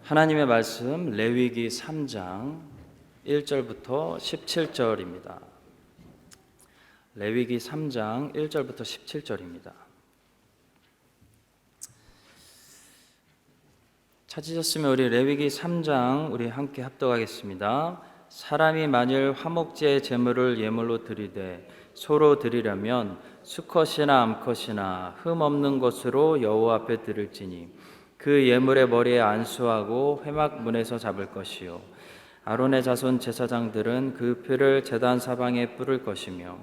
하나님의 말씀 레위기 3장 1절부터 17절입니다. 레위기 3장 1절부터 17절입니다. 찾으셨으면 우리 레위기 3장 우리 함께 합독하겠습니다. 사람이 만일 화목제의 제물을 예물로 드리되 소로 드리려면 수컷이나 암컷이나 흠 없는 것으로 여호와 앞에 드릴지니 그 예물의 머리에 안수하고 회막문에서 잡을 것이요 아론의 자손 제사장들은 그 피를 제단 사방에 뿌릴 것이며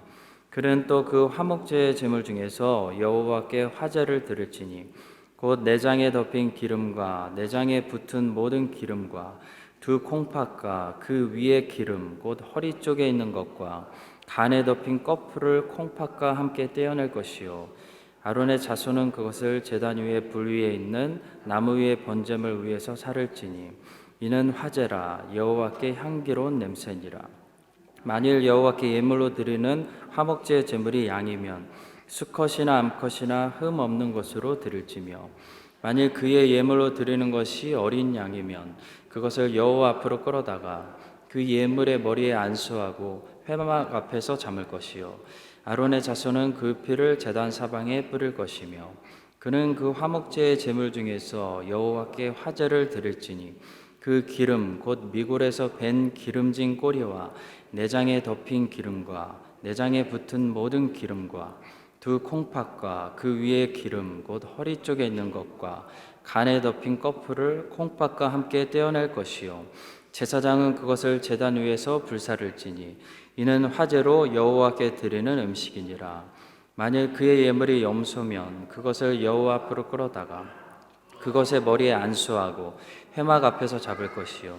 그는 또 그 화목제의 제물 중에서 여호와께 화제를 드릴지니 곧 내장에 덮인 기름과 내장에 붙은 모든 기름과 두 콩팥과 그 위의 기름 곧 허리 쪽에 있는 것과 간에 덮인 꺼풀을 콩팥과 함께 떼어낼 것이요 아론의 자손은 그것을 제단 위에 불 위에 있는 나무 위에 번제물 위에서 살을지니 이는 화제라 여호와께 향기로운 냄새니라. 만일 여호와께 예물로 드리는 화목제 제물이 양이면 수컷이나 암컷이나 흠 없는 것으로 드릴지며 만일 그의 예물로 드리는 것이 어린 양이면 그것을 여호와 앞으로 끌어다가 그 예물의 머리에 안수하고 회막 앞에서 잠을 것이요 아론의 자손은 그 피를 제단 사방에 뿌릴 것이며 그는 그 화목제의 제물 중에서 여호와께 화제를 드릴지니 그 기름 곧 미골에서 밴 기름진 꼬리와 내장에 덮인 기름과 내장에 붙은 모든 기름과 두 콩팥과 그 위의 기름 곧 허리 쪽에 있는 것과 간에 덮인 꺼풀을 콩팥과 함께 떼어낼 것이요 제사장은 그것을 제단 위에서 불사를지니 이는 화제로 여호와께 드리는 음식이니라. 만일 그의 예물이 염소면 그것을 여호와 앞으로 끌어다가 그것의 머리에 안수하고 회막 앞에서 잡을 것이요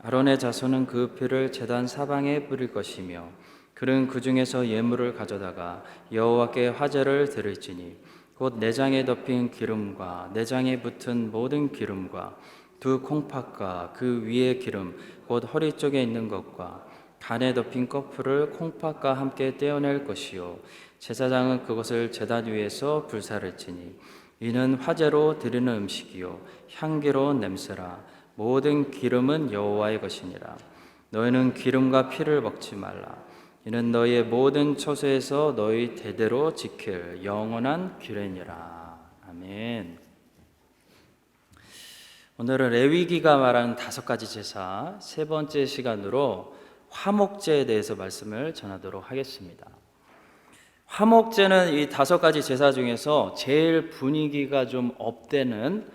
아론의 자손은 그 피를 제단 사방에 뿌릴 것이며 그는 그 중에서 예물을 가져다가 여호와께 화제를 드릴지니 곧 내장에 덮인 기름과 내장에 붙은 모든 기름과 두 콩팥과 그 위의 기름 곧 허리 쪽에 있는 것과 간에 덮인 꺼풀을 콩팥과 함께 떼어낼 것이요 제사장은 그것을 제단 위에서 불사를지니 이는 화제로 드리는 음식이요 향기로운 냄새라. 모든 기름은 여호와의 것이니라. 너희는 기름과 피를 먹지 말라. 이는 너희의 모든 처소에서 너희 대대로 지킬 영원한 규례니라. 아멘. 오늘은 레위기가 말하는 5가지 제사 세 번째 시간으로 화목제에 대해서 말씀을 전하도록 하겠습니다. 화목제는 이 5가지 제사 중에서 제일 분위기가 좀 업되는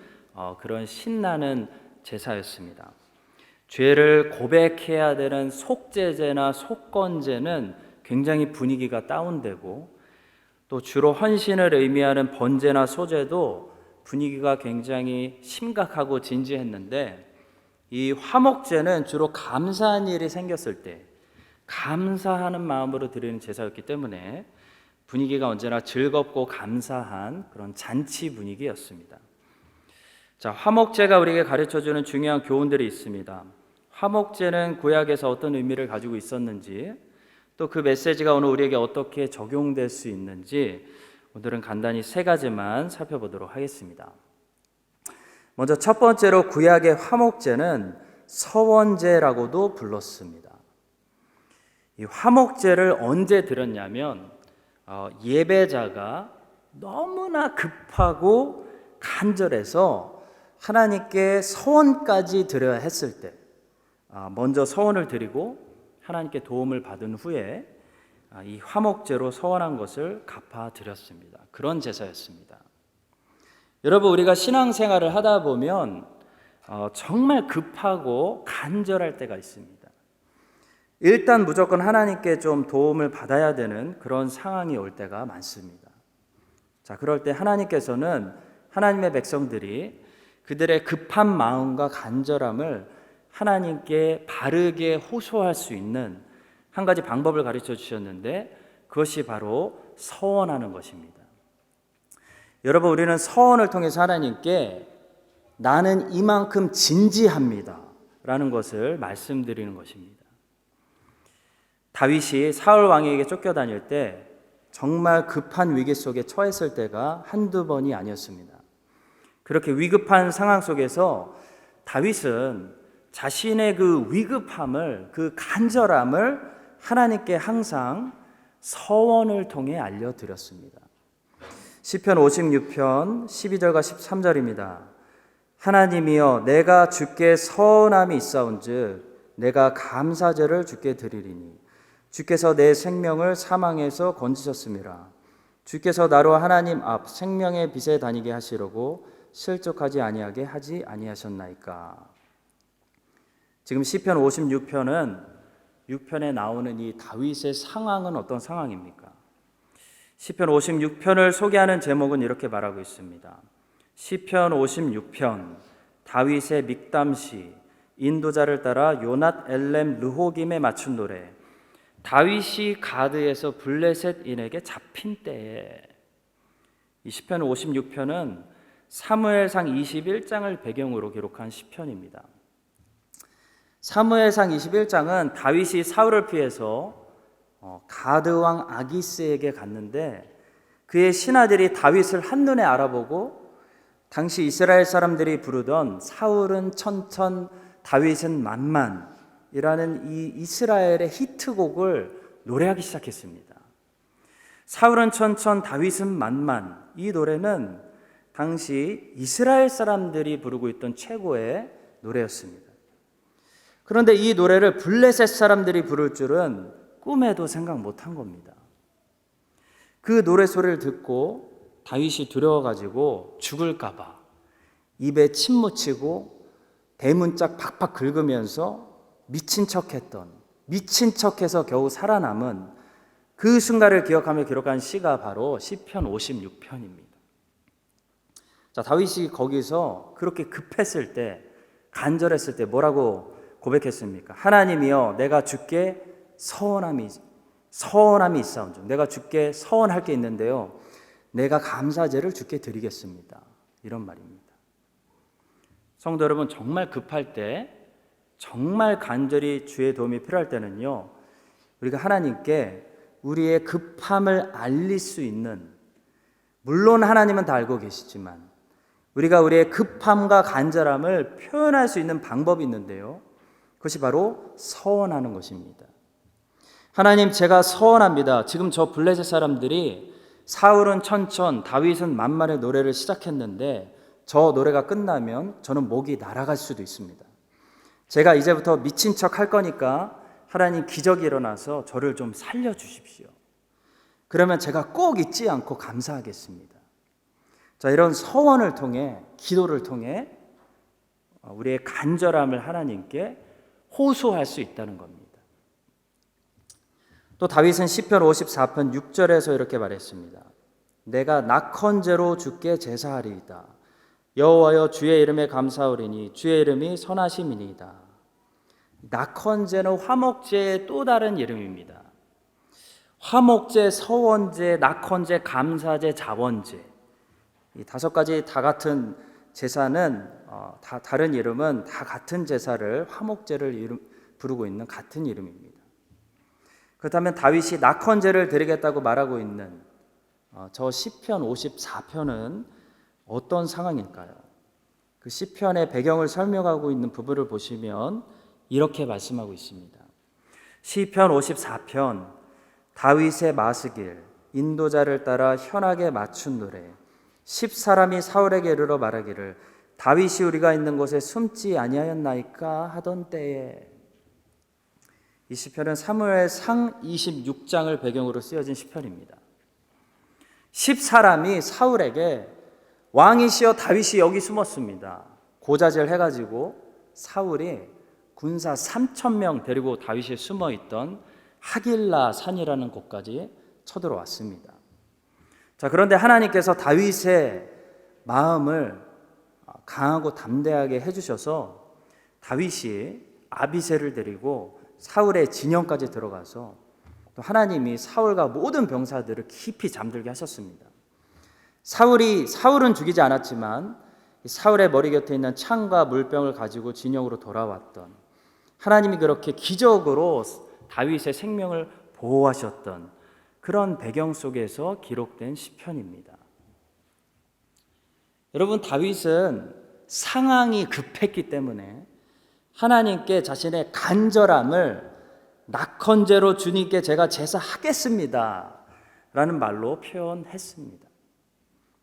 그런 신나는 제사였습니다. 죄를 고백해야 되는 속죄제나 속건제는 굉장히 분위기가 다운되고 또 주로 헌신을 의미하는 번제나 소제도 분위기가 굉장히 심각하고 진지했는데 이 화목제는 주로 감사한 일이 생겼을 때 감사하는 마음으로 드리는 제사였기 때문에 분위기가 언제나 즐겁고 감사한 그런 잔치 분위기였습니다. 자, 화목제가 우리에게 가르쳐주는 중요한 교훈들이 있습니다. 화목제는 구약에서 어떤 의미를 가지고 있었는지 또 그 메시지가 오늘 우리에게 어떻게 적용될 수 있는지 오늘은 간단히 3가지만 살펴보도록 하겠습니다. 먼저 첫 번째로 구약의 화목제는 서원제라고도 불렀습니다. 이 화목제를 언제 드렸냐면 예배자가 너무나 급하고 간절해서 하나님께 서원까지 드려야 했을 때 먼저 서원을 드리고 하나님께 도움을 받은 후에 이 화목제로 서원한 것을 갚아드렸습니다. 그런 제사였습니다. 여러분, 우리가 신앙생활을 하다 보면 정말 급하고 간절할 때가 있습니다. 일단 무조건 하나님께 좀 도움을 받아야 되는 그런 상황이 올 때가 많습니다. 자, 그럴 때 하나님께서는 하나님의 백성들이 그들의 급한 마음과 간절함을 하나님께 바르게 호소할 수 있는 한 가지 방법을 가르쳐 주셨는데 그것이 바로 서원하는 것입니다. 여러분, 우리는 서원을 통해서 하나님께 나는 이만큼 진지합니다 라는 것을 말씀드리는 것입니다. 다윗이 사울 왕에게 쫓겨다닐 때 정말 급한 위기 속에 처했을 때가 한두 번이 아니었습니다. 그렇게 위급한 상황 속에서 다윗은 자신의 그 위급함을, 그 간절함을 하나님께 항상 서원을 통해 알려드렸습니다. 시편 56편 12절과 13절입니다. 하나님이여 내가 주께 서원함이 있사온즉 내가 감사제를 주께 드리리니 주께서 내 생명을 사망에서 건지셨음이라. 주께서 나로 하나님 앞 생명의 빛에 다니게 하시려고 실족하지 아니하게 하지 아니하셨나이까. 지금 시편 56편은 6편에 나오는 이 다윗의 상황은 어떤 상황입니까? 시편 56편을 소개하는 제목은 이렇게 말하고 있습니다. 시편 56편 다윗의 믹담시, 인도자를 따라 요낫 엘렘 르호김에 맞춘 노래. 다윗이 가드에서 블레셋인에게 잡힌 때에, 이 시편 56편은 사무엘상 21장을 배경으로 기록한 시편입니다. 사무엘상 21장은 다윗이 사울을 피해서 가드 왕 아기스에게 갔는데 그의 신하들이 다윗을 한눈에 알아보고 당시 이스라엘 사람들이 부르던 사울은 천천 다윗은 만만이라는 이 이스라엘의 히트곡을 노래하기 시작했습니다. 사울은 천천 다윗은 만만, 이 노래는 당시 이스라엘 사람들이 부르고 있던 최고의 노래였습니다. 그런데 이 노래를 블레셋 사람들이 부를 줄은 꿈에도 생각 못한 겁니다. 그 노래 소리를 듣고 다윗이 두려워가지고 죽을까 봐 입에 침 묻히고 대문짝 팍팍 긁으면서 미친 척해서 겨우 살아남은 그 순간을 기억하며 기록한 시가 바로 시편 56편입니다. 자, 다윗이 거기서 그렇게 급했을 때, 간절했을 때 뭐라고 고백했습니까? 하나님이여 내가 주께 서원함이 있사온즉 내가 주께 서원할 게 있는데요 내가 감사제를 주께 드리겠습니다. 이런 말입니다. 성도 여러분, 정말 급할 때, 정말 간절히 주의 도움이 필요할 때는요 우리가 하나님께 우리의 급함을 알릴 수 있는, 물론 하나님은 다 알고 계시지만 우리가 우리의 급함과 간절함을 표현할 수 있는 방법이 있는데요 그것이 바로 서원하는 것입니다. 하나님, 제가 서원합니다. 지금 저 블레셋 사람들이 사울은 천천 다윗은 만만의 노래를 시작했는데 저 노래가 끝나면 저는 목이 날아갈 수도 있습니다. 제가 이제부터 미친 척 할 거니까 하나님 기적이 일어나서 저를 좀 살려주십시오. 그러면 제가 꼭 잊지 않고 감사하겠습니다. 자, 이런 서원을 통해, 기도를 통해 우리의 간절함을 하나님께 호소할 수 있다는 겁니다. 또 다윗은 시편 54편 6절에서 이렇게 말했습니다. 내가 낙헌제로 주께 제사하리이다. 여호와여 주의 이름에 감사하리니 주의 이름이 선하심이니이다. 낙헌제는 화목제의 또 다른 이름입니다. 화목제, 서원제, 낙헌제, 감사제, 자원제, 이 5가지 다 같은 제사는 다 다른 이름은 다 같은 제사를, 화목제를 부르고 있는 같은 이름입니다. 그렇다면 다윗이 낙헌제를 드리겠다고 말하고 있는 저 시편 54편은 어떤 상황일까요? 그 시편의 배경을 설명하고 있는 부분을 보시면 이렇게 말씀하고 있습니다. 시편 54편 다윗의 마스길, 인도자를 따라 현악에 맞춘 노래. 10사람이 사울에게 이르러 말하기를 다윗이 우리가 있는 곳에 숨지 아니하였나이까 하던 때에. 이 시편은 사무엘상 26장을 배경으로 쓰여진 시편입니다. 10사람이 사울에게 왕이시여 다윗이 여기 숨었습니다. 고자질 해가지고 사울이 군사 3,000명 데리고 다윗이 숨어있던 하길라 산이라는 곳까지 쳐들어왔습니다. 자, 그런데 하나님께서 다윗의 마음을 강하고 담대하게 해주셔서 다윗이 아비새를 데리고 사울의 진영까지 들어가서 또 하나님이 사울과 모든 병사들을 깊이 잠들게 하셨습니다. 사울은 죽이지 않았지만 사울의 머리 곁에 있는 창과 물병을 가지고 진영으로 돌아왔던, 하나님이 그렇게 기적으로 다윗의 생명을 보호하셨던 그런 배경 속에서 기록된 시편입니다. 여러분, 다윗은 상황이 급했기 때문에 하나님께 자신의 간절함을 낙헌제로 주님께 제가 제사하겠습니다 라는 말로 표현했습니다.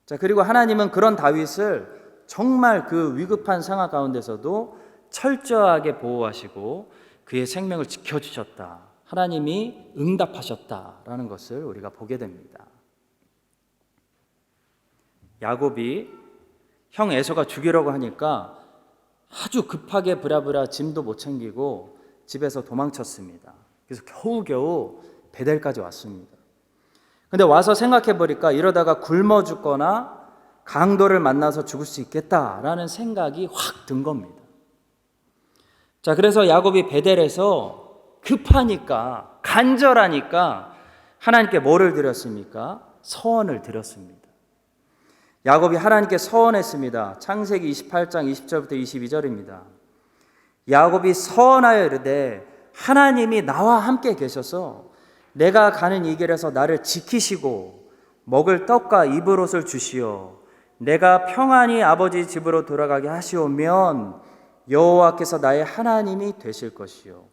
자, 그리고 하나님은 그런 다윗을 정말 그 위급한 상황 가운데서도 철저하게 보호하시고 그의 생명을 지켜주셨다. 하나님이 응답하셨다라는 것을 우리가 보게 됩니다. 야곱이 형 에서가 죽이려고 하니까 아주 급하게 부랴부랴 짐도 못 챙기고 집에서 도망쳤습니다. 그래서 겨우겨우 베델까지 왔습니다. 근데 와서 생각해 보니까 이러다가 굶어 죽거나 강도를 만나서 죽을 수 있겠다라는 생각이 확 든 겁니다. 자, 그래서 야곱이 베델에서 급하니까 간절하니까 하나님께 뭐를 드렸습니까? 서원을 드렸습니다. 야곱이 하나님께 서원했습니다. 창세기 28장 20절부터 22절입니다. 야곱이 서원하여 이르되 하나님이 나와 함께 계셔서 내가 가는 이 길에서 나를 지키시고 먹을 떡과 입을 옷을 주시어 내가 평안히 아버지 집으로 돌아가게 하시오면 여호와께서 나의 하나님이 되실 것이요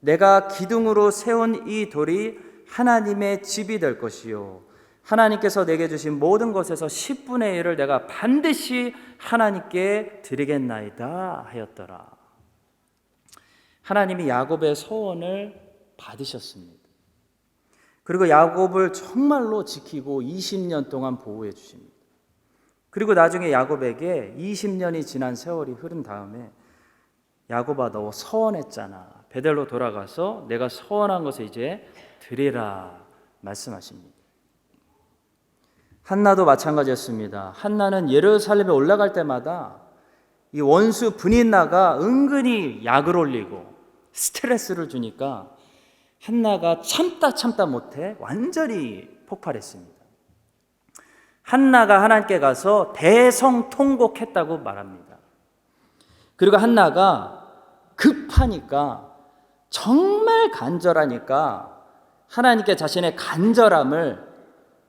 내가 기둥으로 세운 이 돌이 하나님의 집이 될 것이요 하나님께서 내게 주신 모든 것에서 10분의 1을 내가 반드시 하나님께 드리겠나이다 하였더라. 하나님이 야곱의 소원을 받으셨습니다. 그리고 야곱을 정말로 지키고 20년 동안 보호해 주십니다. 그리고 나중에 야곱에게 20년이 지난 세월이 흐른 다음에 야곱아 너 서원했잖아. 베델로 돌아가서 내가 서원한 것을 이제 드리라 말씀하십니다. 한나도 마찬가지였습니다. 한나는 예루살렘에 올라갈 때마다 이 원수 브닌나가 은근히 약을 올리고 스트레스를 주니까 한나가 참다 못해 완전히 폭발했습니다. 한나가 하나님께 가서 대성통곡했다고 말합니다. 그리고 한나가 급하니까 정말 간절하니까 하나님께 자신의 간절함을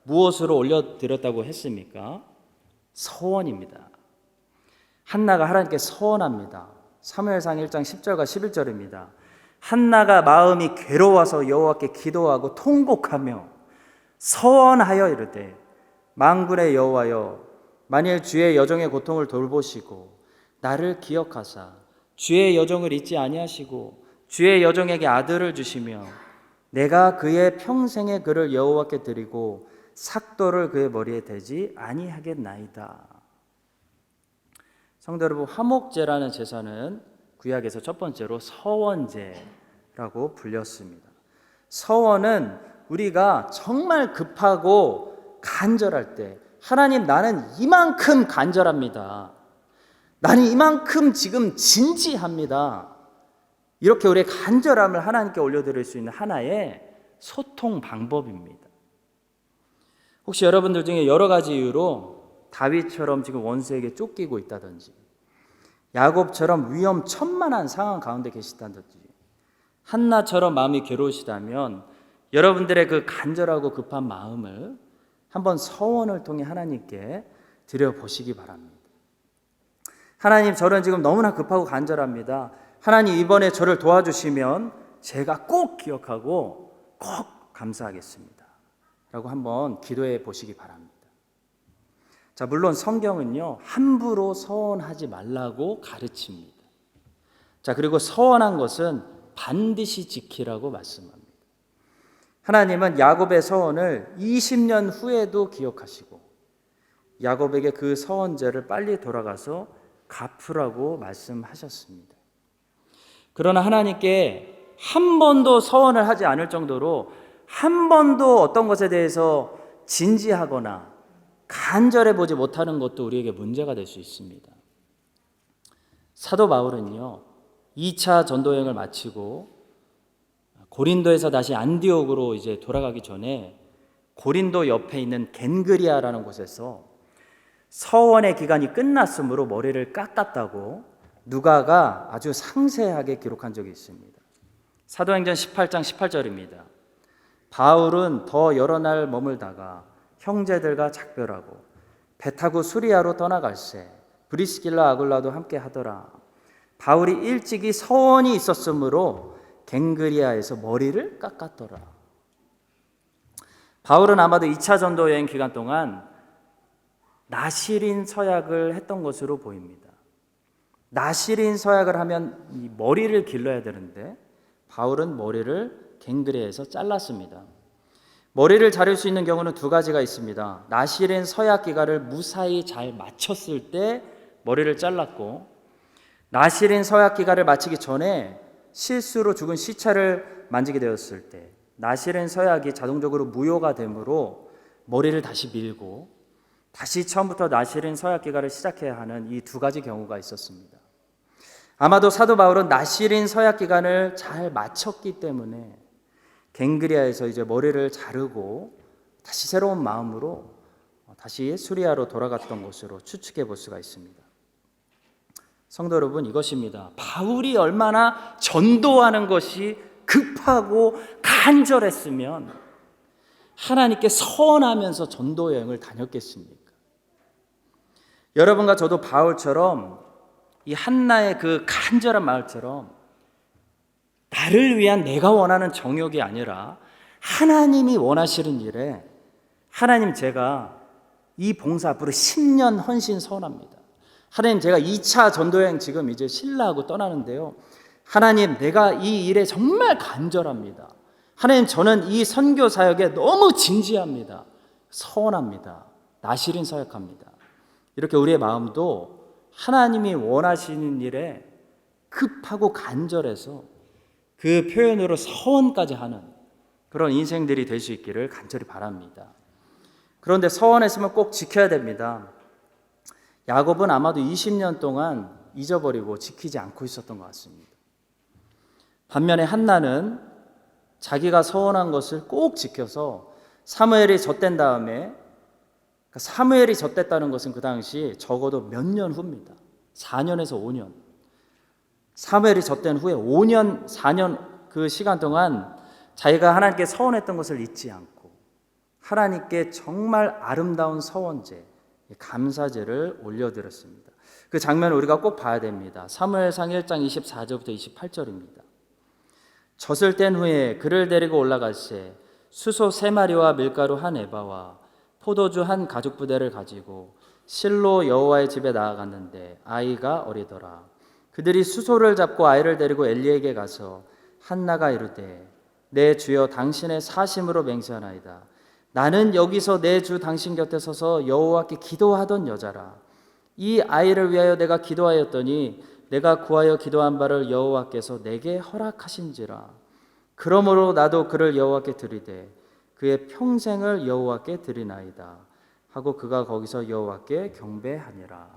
무엇으로 올려드렸다고 했습니까? 서원입니다. 한나가 하나님께 서원합니다. 사무엘상 1장 10절과 11절입니다. 한나가 마음이 괴로워서 여호와께 기도하고 통곡하며 서원하여 이르되 만군의 여호와여 만일 주의 여종의 고통을 돌보시고 나를 기억하사 주의 여종을 잊지 아니하시고 주의 여종에게 아들을 주시며 내가 그의 평생의 그를 여호와께 드리고 삭도를 그의 머리에 대지 아니하겠나이다. 성도 여러분, 화목제라는 제사는 구약에서 첫 번째로 서원제라고 불렸습니다. 서원은 우리가 정말 급하고 간절할 때 하나님 나는 이만큼 간절합니다. 나는 이만큼 지금 진지합니다. 이렇게 우리의 간절함을 하나님께 올려드릴 수 있는 하나의 소통 방법입니다. 혹시 여러분들 중에 여러 가지 이유로 다윗처럼 지금 원수에게 쫓기고 있다든지 야곱처럼 위험천만한 상황 가운데 계시다든지 한나처럼 마음이 괴로우시다면 여러분들의 그 간절하고 급한 마음을 한번 서원을 통해 하나님께 드려보시기 바랍니다. 하나님 저는 지금 너무나 급하고 간절합니다. 하나님 이번에 저를 도와주시면 제가 꼭 기억하고 꼭 감사하겠습니다. 라고 한번 기도해 보시기 바랍니다. 자, 물론 성경은요, 함부로 서원하지 말라고 가르칩니다. 자, 그리고 서원한 것은 반드시 지키라고 말씀합니다. 하나님은 야곱의 서원을 20년 후에도 기억하시고 야곱에게 그 서원제를 빨리 돌아가서 갚으라고 말씀하셨습니다. 그러나 하나님께 한 번도 서원을 하지 않을 정도로 한 번도 어떤 것에 대해서 진지하거나 간절해 보지 못하는 것도 우리에게 문제가 될 수 있습니다. 사도 바울은요, 2차 전도여행을 마치고 고린도에서 다시 안디옥으로 이제 돌아가기 전에 고린도 옆에 있는 겐그리아라는 곳에서 서원의 기간이 끝났으므로 머리를 깎았다고 누가가 아주 상세하게 기록한 적이 있습니다. 사도행전 18장 18절입니다. 바울은 더 여러 날 머물다가 형제들과 작별하고 배 타고 수리아로 떠나갈새 브리스길라 아굴라도 함께 하더라. 바울이 일찍이 서원이 있었으므로 갱그리아에서 머리를 깎았더라. 바울은 아마도 2차 전도 여행 기간 동안 나시린 서약을 했던 것으로 보입니다. 나시린 서약을 하면 이 머리를 길러야 되는데 바울은 머리를 갱그리아에서 잘랐습니다. 머리를 자를 수 있는 경우는 두 가지가 있습니다. 나시린 서약 기간을 무사히 잘 마쳤을 때 머리를 잘랐고, 나시린 서약 기간을 마치기 전에 실수로 죽은 시체를 만지게 되었을 때 나시린 서약이 자동적으로 무효가 되므로 머리를 다시 밀고 다시 처음부터 나시린 서약 기간을 시작해야 하는 이 두 가지 경우가 있었습니다. 아마도 사도 바울은 나시린 서약 기간을 잘 마쳤기 때문에 갱그리아에서 이제 머리를 자르고 다시 새로운 마음으로 다시 수리아로 돌아갔던 것으로 추측해 볼 수가 있습니다. 성도 여러분, 이것입니다. 바울이 얼마나 전도하는 것이 급하고 간절했으면 하나님께 서원하면서 전도 여행을 다녔겠습니까? 여러분과 저도 바울처럼 이 한나의 그 간절한 마음처럼 나를 위한 내가 원하는 정욕이 아니라 하나님이 원하시는 일에 하나님, 제가 이 봉사 앞으로 10년 헌신 서원합니다. 하나님, 제가 2차 전도여행 지금 이제 신라하고 떠나는데요, 하나님, 내가 이 일에 정말 간절합니다. 하나님, 저는 이 선교 사역에 너무 진지합니다. 서원합니다. 나시린 서약합니다. 이렇게 우리의 마음도 하나님이 원하시는 일에 급하고 간절해서 그 표현으로 서원까지 하는 그런 인생들이 될 수 있기를 간절히 바랍니다. 그런데 서원했으면 꼭 지켜야 됩니다. 야곱은 아마도 20년 동안 잊어버리고 지키지 않고 있었던 것 같습니다. 반면에 한나는 자기가 서원한 것을 꼭 지켜서 사무엘이 젖된 다음에, 사무엘이 젖됐다는 것은 그 당시 적어도 몇 년 후입니다. 4년에서 5년. 사무엘이 젖된 후에 5년, 4년 그 시간 동안 자기가 하나님께 서원했던 것을 잊지 않고 하나님께 정말 아름다운 서원제, 감사제를 올려드렸습니다. 그 장면을 우리가 꼭 봐야 됩니다. 사무엘상 1장 24절부터 28절입니다. 젖을 뗀 후에 그를 데리고 올라갈새 수소 3마리와 밀가루 1에바와 포도주 1가죽부대를 가지고 실로 여호와의 집에 나아갔는데 아이가 어리더라. 그들이 수소를 잡고 아이를 데리고 엘리에게 가서 한나가 이르되 내 주여 당신의 사심으로 맹세하나이다. 나는 여기서 내 주 당신 곁에 서서 여호와께 기도하던 여자라. 이 아이를 위하여 내가 기도하였더니 내가 구하여 기도한 바를 여호와께서 내게 허락하신지라. 그러므로 나도 그를 여호와께 드리되 그의 평생을 여호와께 드리나이다 하고 그가 거기서 여호와께 경배하니라.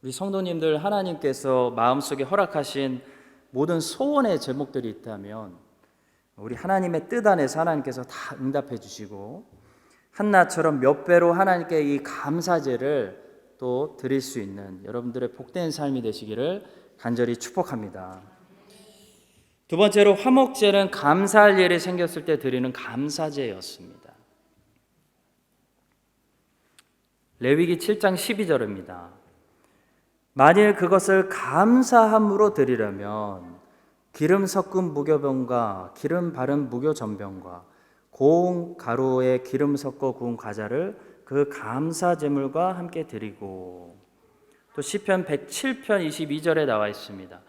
우리 성도님들, 하나님께서 마음속에 허락하신 모든 소원의 제목들이 있다면 우리 하나님의 뜻 안에서 하나님께서 다 응답해 주시고 한나처럼 몇 배로 하나님께 이 감사제를 또 드릴 수 있는 여러분들의 복된 삶이 되시기를 간절히 축복합니다. 두 번째로, 화목제는 감사할 일이 생겼을 때 드리는 감사제였습니다. 레위기 7장 12절입니다. 만일 그것을 감사함으로 드리려면 기름 섞은 무교병과 기름 바른 무교전병과 고운 가루에 기름 섞어 구운 과자를 그 감사 제물과 함께 드리고, 또 시편 107편 22절에 나와 있습니다.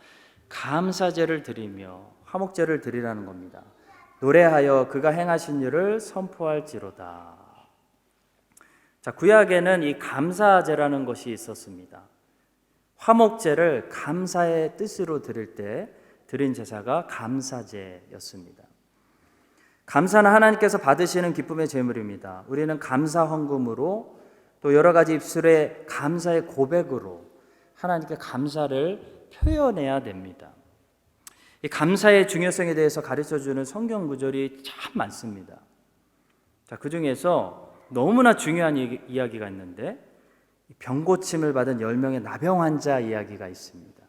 감사제를 드리며 화목제를 드리라는 겁니다. 노래하여 그가 행하신 일을 선포할지로다. 자, 구약에는 이 감사제라는 것이 있었습니다. 화목제를 감사의 뜻으로 드릴 때 드린 제사가 감사제였습니다. 감사는 하나님께서 받으시는 기쁨의 제물입니다. 우리는 감사 헌금으로 또 여러 가지 입술의 감사의 고백으로 하나님께 감사를 표현해야 됩니다. 이 감사의 중요성에 대해서 가르쳐주는 성경 구절이 참 많습니다. 자, 그 중에서 너무나 중요한 이야기가 있는데 병고침을 받은 10명의 나병 환자 이야기가 있습니다.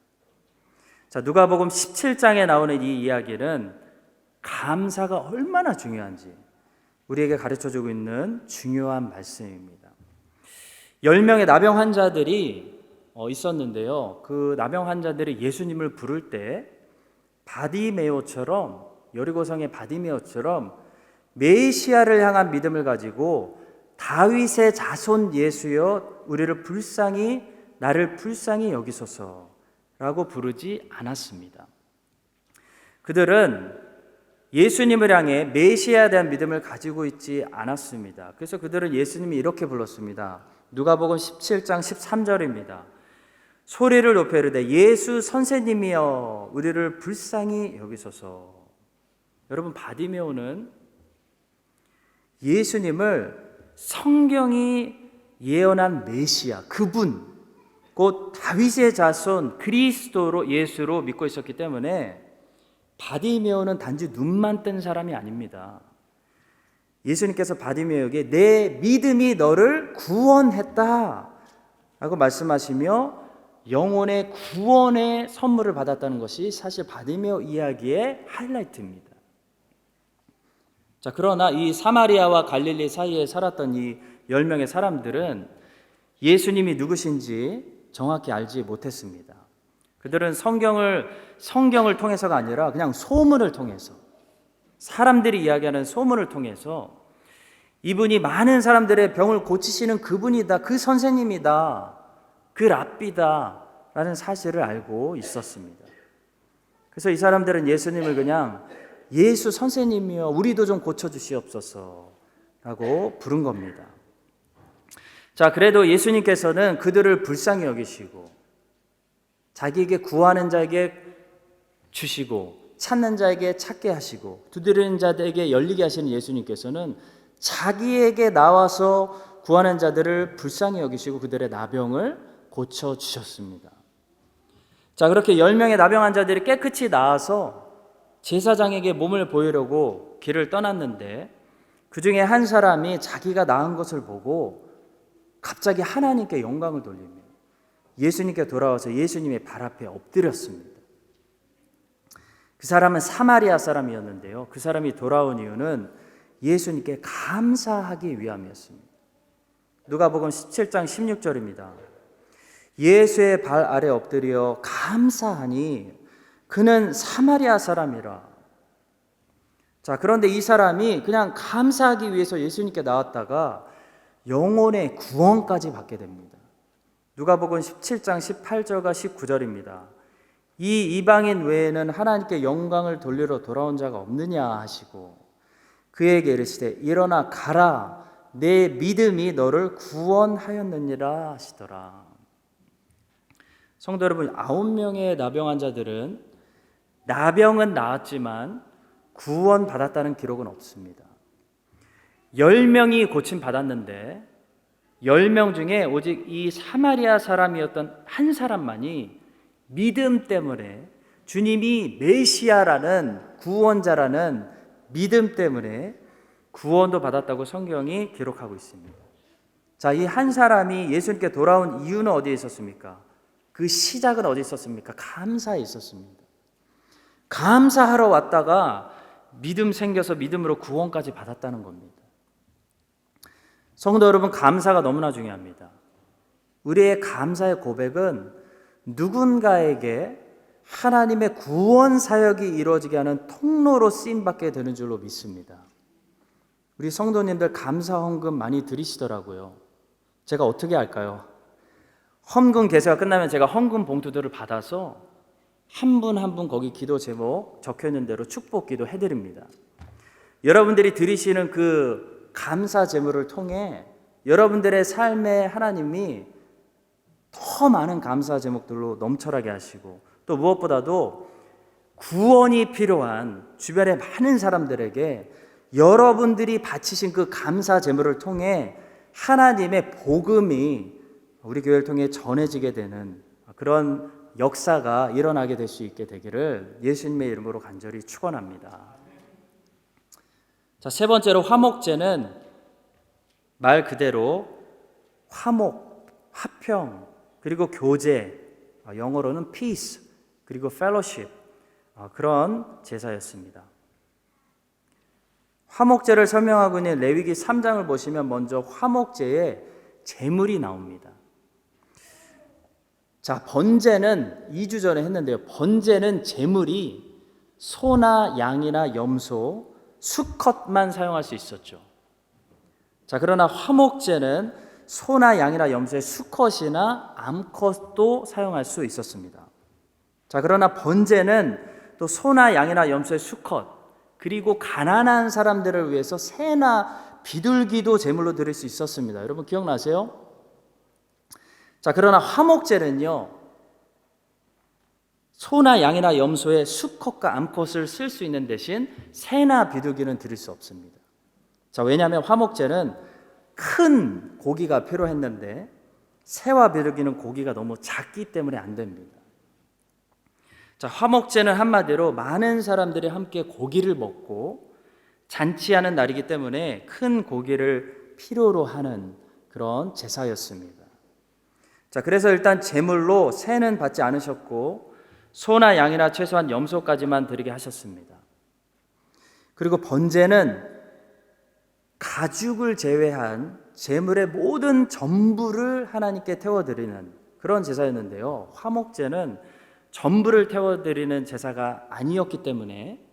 자, 누가복음 17장에 나오는 이 이야기는 감사가 얼마나 중요한지 우리에게 가르쳐주고 있는 중요한 말씀입니다. 10명의 나병 환자들이 있었는데요. 그 나병 환자들이 예수님을 부를 때 바디메오처럼, 여리고성의 바디메오처럼 메시아를 향한 믿음을 가지고 다윗의 자손 예수여 나를 불쌍히 여기소서라고 부르지 않았습니다. 그들은 예수님을 향해 메시아에 대한 믿음을 가지고 있지 않았습니다. 그래서 그들은 예수님이 이렇게 불렀습니다. 누가복음 17장 13절입니다. 소리를 높여 이르되 예수 선생님이여 우리를 불쌍히 여기소서. 여러분, 바디메오는 예수님을 성경이 예언한 메시아, 그분, 곧 다윗의 자손 그리스도로 예수로 믿고 있었기 때문에 바디메오는 단지 눈만 뜬 사람이 아닙니다. 예수님께서 바디메오에게 내 믿음이 너를 구원했다 라고 말씀하시며 영혼의 구원의 선물을 받았다는 것이 사실 바디메오 이야기의 하이라이트입니다. 자, 그러나 이 사마리아와 갈릴리 사이에 살았던 이 10명의 사람들은 예수님이 누구신지 정확히 알지 못했습니다. 그들은 성경을 통해서가 아니라 그냥 소문을 통해서, 사람들이 이야기하는 소문을 통해서 이분이 많은 사람들의 병을 고치시는 그분이다, 그 선생님이다, 그 랍비다 라는 사실을 알고 있었습니다. 그래서 이 사람들은 예수님을 그냥 예수 선생님이여 우리도 좀 고쳐주시옵소서 라고 부른 겁니다. 자, 그래도 예수님께서는 그들을 불쌍히 여기시고 자기에게 구하는 자에게 주시고 찾는 자에게 찾게 하시고 두드리는 자에게 열리게 하시는 예수님께서는 자기에게 나와서 구하는 자들을 불쌍히 여기시고 그들의 나병을 고쳐주셨습니다. 자, 그렇게 10명의 나병 환자들이 깨끗이 나아서 제사장에게 몸을 보이려고 길을 떠났는데 그 중에 한 사람이 자기가 나은 것을 보고 갑자기 하나님께 영광을 돌리며 예수님께 돌아와서 예수님의 발 앞에 엎드렸습니다. 그 사람은 사마리아 사람이었는데요. 그 사람이 돌아온 이유는 예수님께 감사하기 위함이었습니다. 누가복음 17장 16절입니다. 예수의 발 아래 엎드려 감사하니 그는 사마리아 사람이라. 자, 그런데 이 사람이 그냥 감사하기 위해서 예수님께 나왔다가 영혼의 구원까지 받게 됩니다. 누가복음 17장 18절과 19절입니다. 이 이방인 외에는 하나님께 영광을 돌리러 돌아온 자가 없느냐 하시고 그에게 이르시되 일어나 가라 내 믿음이 너를 구원하였느니라 하시더라. 성도 여러분, 9명의 나병 환자들은 나병은 나았지만 구원받았다는 기록은 없습니다. 10명이 고침받았는데 10명 중에 오직 이 사마리아 사람이었던 한 사람만이 믿음 때문에 주님이 메시아라는 구원자라는 믿음 때문에 구원도 받았다고 성경이 기록하고 있습니다. 자, 이 한 사람이 예수님께 돌아온 이유는 어디에 있었습니까? 그 시작은 어디에 있었습니까? 감사에 있었습니다. 감사하러 왔다가 믿음 생겨서 믿음으로 구원까지 받았다는 겁니다. 성도 여러분, 감사가 너무나 중요합니다. 우리의 감사의 고백은 누군가에게 하나님의 구원 사역이 이루어지게 하는 통로로 쓰임받게 되는 줄로 믿습니다. 우리 성도님들 감사 헌금 많이 드리시더라고요. 제가 어떻게 할까요? 헌금 개세가 끝나면 제가 헌금 봉투들을 받아서 한 분 한 분 거기 기도 제목 적혀있는 대로 축복 기도 해드립니다. 여러분들이 드리시는 그 감사 제물을 통해 여러분들의 삶에 하나님이 더 많은 감사 제목들로 넘쳐나게 하시고 또 무엇보다도 구원이 필요한 주변의 많은 사람들에게 여러분들이 바치신 그 감사 제물을 통해 하나님의 복음이 우리 교회를 통해 전해지게 되는 그런 역사가 일어나게 될 수 있게 되기를 예수님의 이름으로 간절히 축원합니다. 자, 세 번째로 화목제는 말 그대로 화목, 화평, 그리고 교제, 영어로는 peace, 그리고 fellowship, 그런 제사였습니다. 화목제를 설명하고 있는 레위기 3장을 보시면 먼저 화목제의 제물이 나옵니다. 자, 번제는 2주 전에 했는데요. 번제는 제물이 소나 양이나 염소, 수컷만 사용할 수 있었죠. 자, 그러나 화목제는 소나 양이나 염소의 수컷이나 암컷도 사용할 수 있었습니다. 자, 그러나 번제는 또 소나 양이나 염소의 수컷, 그리고 가난한 사람들을 위해서 새나 비둘기도 제물로 드릴 수 있었습니다. 여러분 기억나세요? 자, 그러나 화목제는요, 소나 양이나 염소의 수컷과 암컷을 쓸 수 있는 대신 새나 비둘기는 드릴 수 없습니다. 자, 왜냐하면 화목제는 큰 고기가 필요했는데 새와 비둘기는 고기가 너무 작기 때문에 안 됩니다. 자, 화목제는 한마디로 많은 사람들이 함께 고기를 먹고 잔치하는 날이기 때문에 큰 고기를 필요로 하는 그런 제사였습니다. 자, 그래서 일단 제물로 새는 받지 않으셨고 소나 양이나 최소한 염소까지만 드리게 하셨습니다. 그리고 번제는 가죽을 제외한 제물의 모든 전부를 하나님께 태워드리는 그런 제사였는데요. 화목제는 전부를 태워드리는 제사가 아니었기 때문에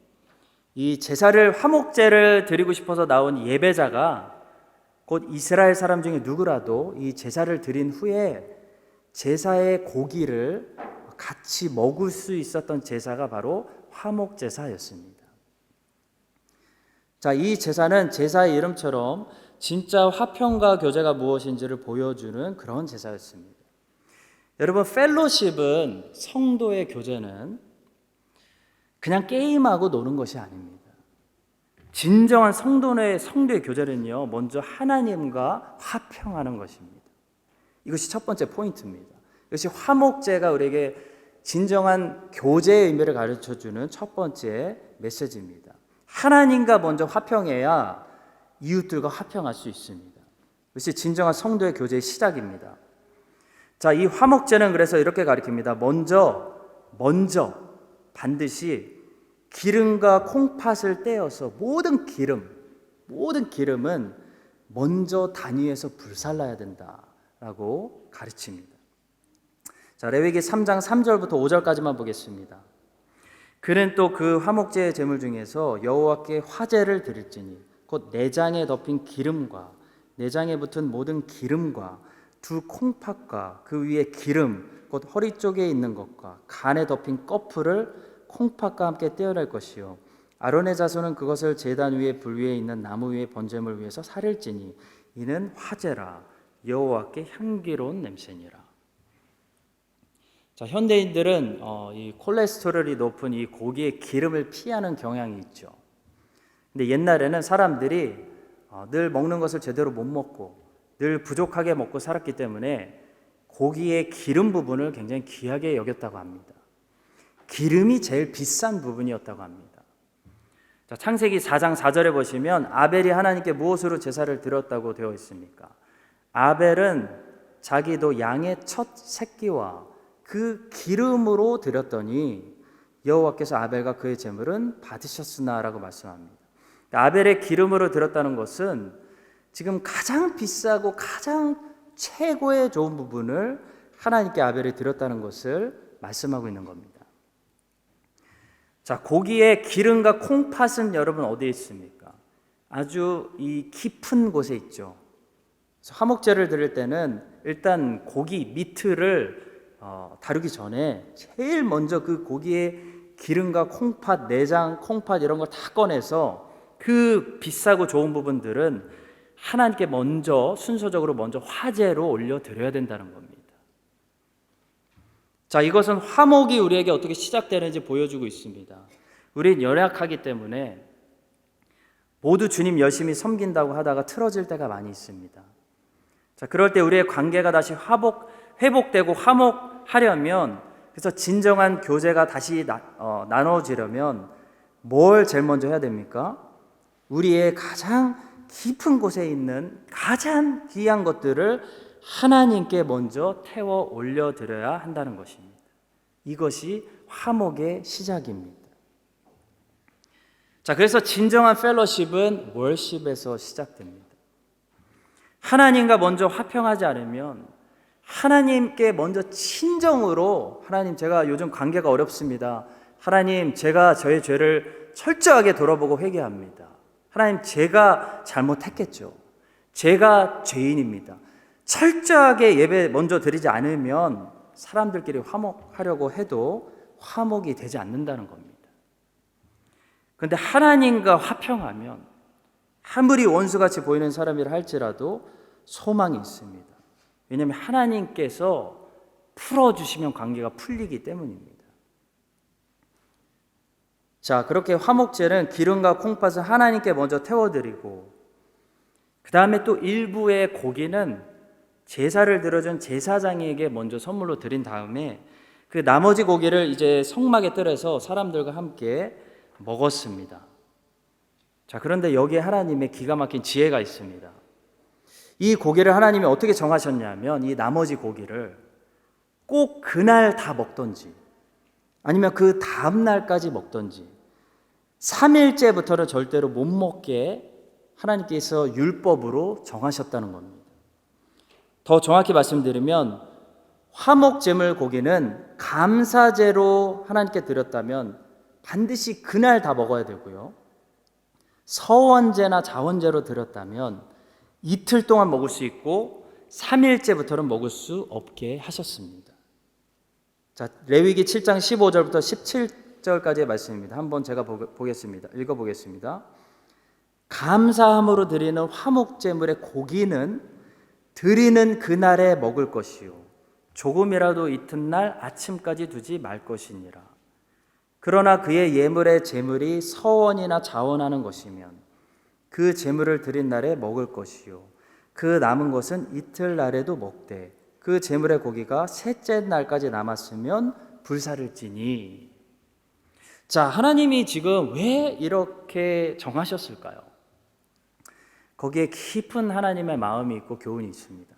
이 제사를 화목제를 드리고 싶어서 나온 예배자가 곧 이스라엘 사람 중에 누구라도 이 제사를 드린 후에 제사의 고기를 같이 먹을 수 있었던 제사가 바로 화목제사였습니다. 자, 이 제사는 제사의 이름처럼 진짜 화평과 교제가 무엇인지를 보여주는 그런 제사였습니다. 여러분, 펠로십은, 성도의 교제는 그냥 게임하고 노는 것이 아닙니다. 진정한 성도의 교제는요, 먼저 하나님과 화평하는 것입니다. 이것이 첫 번째 포인트입니다. 이것이 화목제가 우리에게 진정한 교제의 의미를 가르쳐주는 첫 번째 메시지입니다. 하나님과 먼저 화평해야 이웃들과 화평할 수 있습니다. 이것이 진정한 성도의 교제의 시작입니다. 자, 이 화목제는 그래서 이렇게 가르칩니다. 먼저 반드시 기름과 콩팥을 떼어서 모든 기름은 먼저 단위에서 불살라야 된다라고 가르칩니다. 자, 레위기 3장 3절부터 5절까지만 보겠습니다. 그는 또 그 화목제의 제물 중에서 여호와께 화제를 드릴지니 곧 내장에 덮인 기름과 내장에 붙은 모든 기름과 두 콩팥과 그 위에 기름 곧 허리 쪽에 있는 것과 간에 덮인 꺼풀을 콩팥과 함께 떼어낼 것이요 아론의 자손은 그것을 제단 위에 불 위에 있는 나무 위에 번제물 위에서 사를지니 이는 화제라 여호와께 향기로운 냄새니라. 자, 현대인들은 이 콜레스테롤이 높은 이 고기의 기름을 피하는 경향이 있죠. 근데 옛날에는 사람들이 늘 먹는 것을 제대로 못 먹고 늘 부족하게 먹고 살았기 때문에 고기의 기름 부분을 굉장히 귀하게 여겼다고 합니다. 기름이 제일 비싼 부분이었다고 합니다. 자, 창세기 4장 4절에 보시면 아벨이 하나님께 무엇으로 제사를 드렸다고 되어 있습니까? 아벨은 자기도 양의 첫 새끼와 그 기름으로 드렸더니 여호와께서 아벨과 그의 제물은 받으셨으나라고 말씀합니다. 아벨의 기름으로 드렸다는 것은 지금 가장 비싸고 가장 최고의 좋은 부분을 하나님께 아벨이 드렸다는 것을 말씀하고 있는 겁니다. 자, 고기의 기름과 콩팥은 여러분 어디에 있습니까? 아주 이 깊은 곳에 있죠. 그래서 화목제를 드릴 때는 일단 고기 미트를 다루기 전에 제일 먼저 그 고기의 기름과 콩팥, 내장, 콩팥 이런 걸 다 꺼내서 그 비싸고 좋은 부분들은 하나님께 순서적으로 먼저 화제로 올려드려야 된다는 겁니다. 자, 이것은 화목이 우리에게 어떻게 시작되는지 보여주고 있습니다. 우린 연약하기 때문에 모두 주님 열심히 섬긴다고 하다가 틀어질 때가 많이 있습니다. 자, 그럴 때 우리의 관계가 다시 회복되고 화목하려면, 그래서 진정한 교제가 다시 나눠지려면 뭘 제일 먼저 해야 됩니까? 우리의 가장 깊은 곳에 있는 가장 귀한 것들을 하나님께 먼저 태워 올려드려야 한다는 것입니다. 이것이 화목의 시작입니다. 자, 그래서 진정한 펠로십은 월십에서 시작됩니다. 하나님과 먼저 화평하지 않으면, 하나님께 먼저 친정으로 하나님, 제가 요즘 관계가 어렵습니다. 하나님, 제가 저의 죄를 철저하게 돌아보고 회개합니다. 하나님, 제가 잘못했겠죠. 제가 죄인입니다. 철저하게 예배 먼저 드리지 않으면 사람들끼리 화목하려고 해도 화목이 되지 않는다는 겁니다. 그런데 하나님과 화평하면 아무리 원수같이 보이는 사람이라 할지라도 소망이 있습니다. 왜냐하면 하나님께서 풀어주시면 관계가 풀리기 때문입니다. 자, 그렇게 화목제는 기름과 콩팥을 하나님께 먼저 태워드리고, 그 다음에 또 일부의 고기는 제사를 드려준 제사장에게 먼저 선물로 드린 다음에 그 나머지 고기를 이제 성막에 들여서 사람들과 함께 먹었습니다. 자, 그런데 여기에 하나님의 기가 막힌 지혜가 있습니다. 이 고기를 하나님이 어떻게 정하셨냐면, 이 나머지 고기를 꼭 그날 다 먹던지 아니면 그 다음 날까지 먹던지 3일째부터는 절대로 못 먹게 하나님께서 율법으로 정하셨다는 겁니다. 더 정확히 말씀드리면, 화목제물 고기는 감사제로 하나님께 드렸다면 반드시 그날 다 먹어야 되고요, 서원제나 자원제로 드렸다면 이틀 동안 먹을 수 있고 3일째부터는 먹을 수 없게 하셨습니다. 자, 레위기 7장 15절부터 17절까지의 말씀입니다. 한번 제가 보겠습니다. 읽어보겠습니다. 감사함으로 드리는 화목제물의 고기는 드리는 그날에 먹을 것이요, 조금이라도 이튿날 아침까지 두지 말 것이니라. 그러나 그의 예물의 제물이 서원이나 자원하는 것이면 그 제물을 드린 날에 먹을 것이요, 그 남은 것은 이틀날에도 먹되 그 제물의 고기가 셋째 날까지 남았으면 불사를지니. 자, 하나님이 지금 왜 이렇게 정하셨을까요? 거기에 깊은 하나님의 마음이 있고 교훈이 있습니다.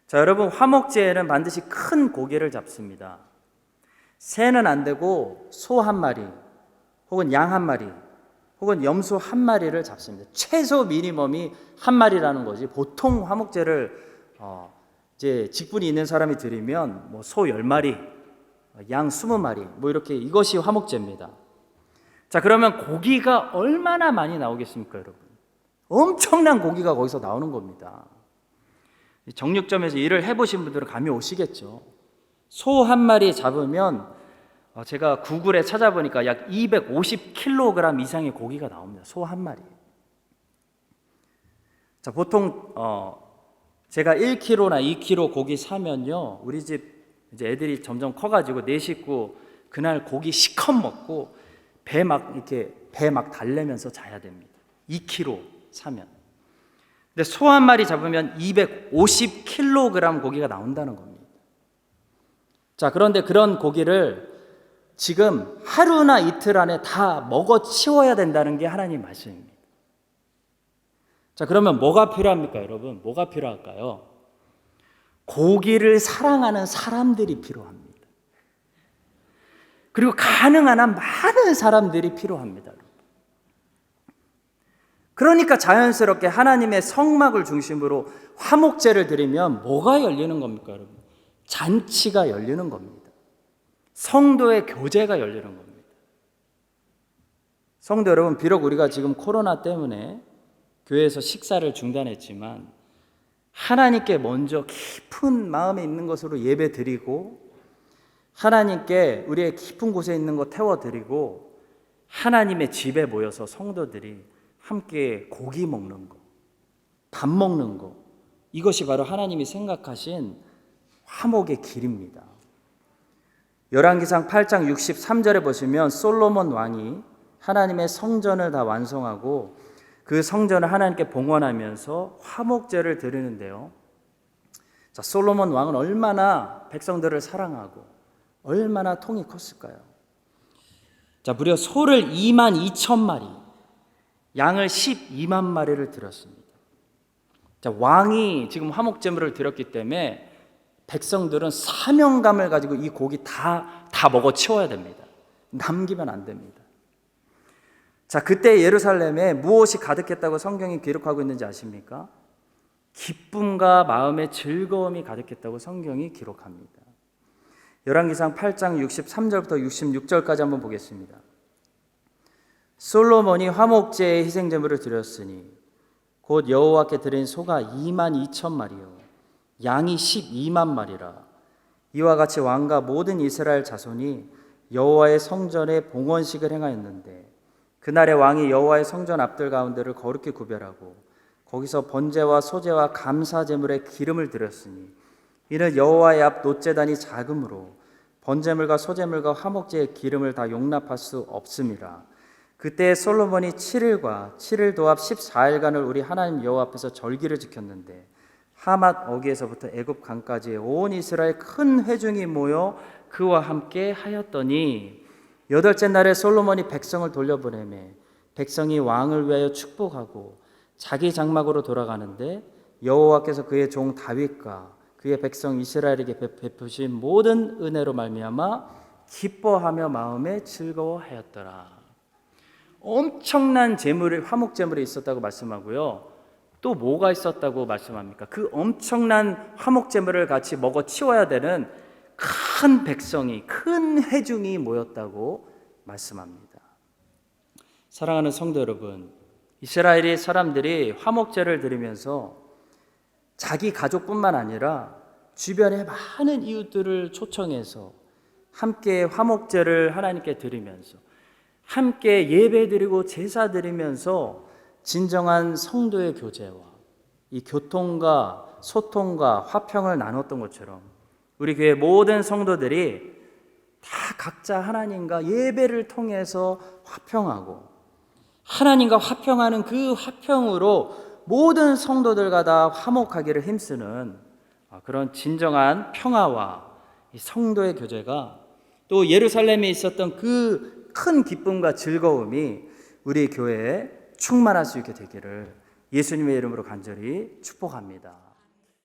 자, 여러분, 화목제에는 반드시 큰 고기를 잡습니다. 새는 안 되고 소 한 마리 혹은 양 한 마리 혹은 염소 한 마리를 잡습니다. 최소 미니멈이 한 마리라는 거지. 보통 화목제를 이제 직분이 있는 사람이 드리면 뭐 소 10마리, 양 20마리 뭐 이렇게, 이것이 화목제입니다. 자, 그러면 고기가 얼마나 많이 나오겠습니까, 여러분? 엄청난 고기가 거기서 나오는 겁니다. 정육점에서 일을 해보신 분들은 감이 오시겠죠. 소 한 마리 잡으면 제가 구글에 찾아보니까 약 250kg 이상의 고기가 나옵니다. 소 한 마리. 자, 보통 제가 1kg나 2kg 고기 사면요, 우리 집 이제 애들이 점점 커가지고 네 식구 그날 고기 시컷 먹고 배 막 달래면서 자야 됩니다. 2kg 사면. 근데 소 한 마리 잡으면 250kg 고기가 나온다는 겁니다. 자, 그런데 그런 고기를 지금 하루나 이틀 안에 다 먹어 치워야 된다는 게 하나님 말씀입니다. 자, 그러면 뭐가 필요합니까, 여러분? 뭐가 필요할까요? 고기를 사랑하는 사람들이 필요합니다. 그리고 가능한 한 많은 사람들이 필요합니다. 그러니까 자연스럽게 하나님의 성막을 중심으로 화목제를 드리면 뭐가 열리는 겁니까, 여러분? 잔치가 열리는 겁니다. 성도의 교제가 열리는 겁니다. 성도 여러분, 비록 우리가 지금 코로나 때문에 교회에서 식사를 중단했지만 하나님께 먼저 깊은 마음에 있는 것으로 예배 드리고, 하나님께 우리의 깊은 곳에 있는 것 태워드리고, 하나님의 집에 모여서 성도들이 함께 고기 먹는 거, 밥 먹는 거, 이것이 바로 하나님이 생각하신 화목의 길입니다. 열왕기상 8장 63절에 보시면 솔로몬 왕이 하나님의 성전을 다 완성하고 그 성전을 하나님께 봉헌하면서 화목제를 드리는데요. 자, 솔로몬 왕은 얼마나 백성들을 사랑하고 얼마나 통이 컸을까요? 자, 무려 소를 22,000마리, 양을 120,000 마리를 드렸습니다. 자, 왕이 지금 화목제물을 드렸기 때문에 백성들은 사명감을 가지고 이 고기 다 먹어 치워야 됩니다. 남기면 안 됩니다. 자, 그때 예루살렘에 무엇이 가득했다고 성경이 기록하고 있는지 아십니까? 기쁨과 마음의 즐거움이 가득했다고 성경이 기록합니다. 열왕기상 8장 63절부터 66절까지 한번 보겠습니다. 솔로몬이 화목제의 희생제물을 드렸으니 곧 여호와께 드린 소가 2만 2천 마리요 양이 12만 마리라. 이와 같이 왕과 모든 이스라엘 자손이 여호와의 성전에 봉헌식을 행하였는데 그날에 왕이 여호와의 성전 앞들 가운데를 거룩히 구별하고 거기서 번제와 소제와 감사 제물에 기름을 드렸으니 이는 여호와의 앞 놋제단이 작으므로 번제물과 소제물과 화목제의 기름을 다 용납할 수 없음이라. 그때 솔로몬이 7일과 7일 도합 14일간을 우리 하나님 여호와 앞에서 절기를 지켰는데 하맛 어귀에서부터 애굽 강까지 온 이스라엘 큰 회중이 모여 그와 함께 하였더니 여덟째 날에 솔로몬이 백성을 돌려보내매 백성이 왕을 위하여 축복하고 자기 장막으로 돌아가는데 여호와께서 그의 종 다윗과 그의 백성 이스라엘에게 베푸신 모든 은혜로 말미암아 기뻐하며 마음에 즐거워하였더라. 엄청난 제물이 화목 제물이 있었다고 말씀하고요. 또 뭐가 있었다고 말씀합니까? 그 엄청난 화목 제물을 같이 먹어 치워야 되는 큰 백성이, 큰 회중이 모였다고 말씀합니다. 사랑하는 성도 여러분, 이스라엘의 사람들이 화목제를 드리면서 자기 가족뿐만 아니라 주변의 많은 이웃들을 초청해서 함께 화목제를 하나님께 드리면서 함께 예배드리고 제사 드리면서 진정한 성도의 교제와 이 교통과 소통과 화평을 나눴던 것처럼 우리 교회 모든 성도들이 다 각자 하나님과 예배를 통해서 화평하고 하나님과 화평하는 그 화평으로 모든 성도들과 다 화목하기를 힘쓰는 그런 진정한 평화와 이 성도의 교제가 또 예루살렘에 있었던 그 큰 기쁨과 즐거움이 우리 교회에 충만할 수 있게 되기를 예수님의 이름으로 간절히 축복합니다.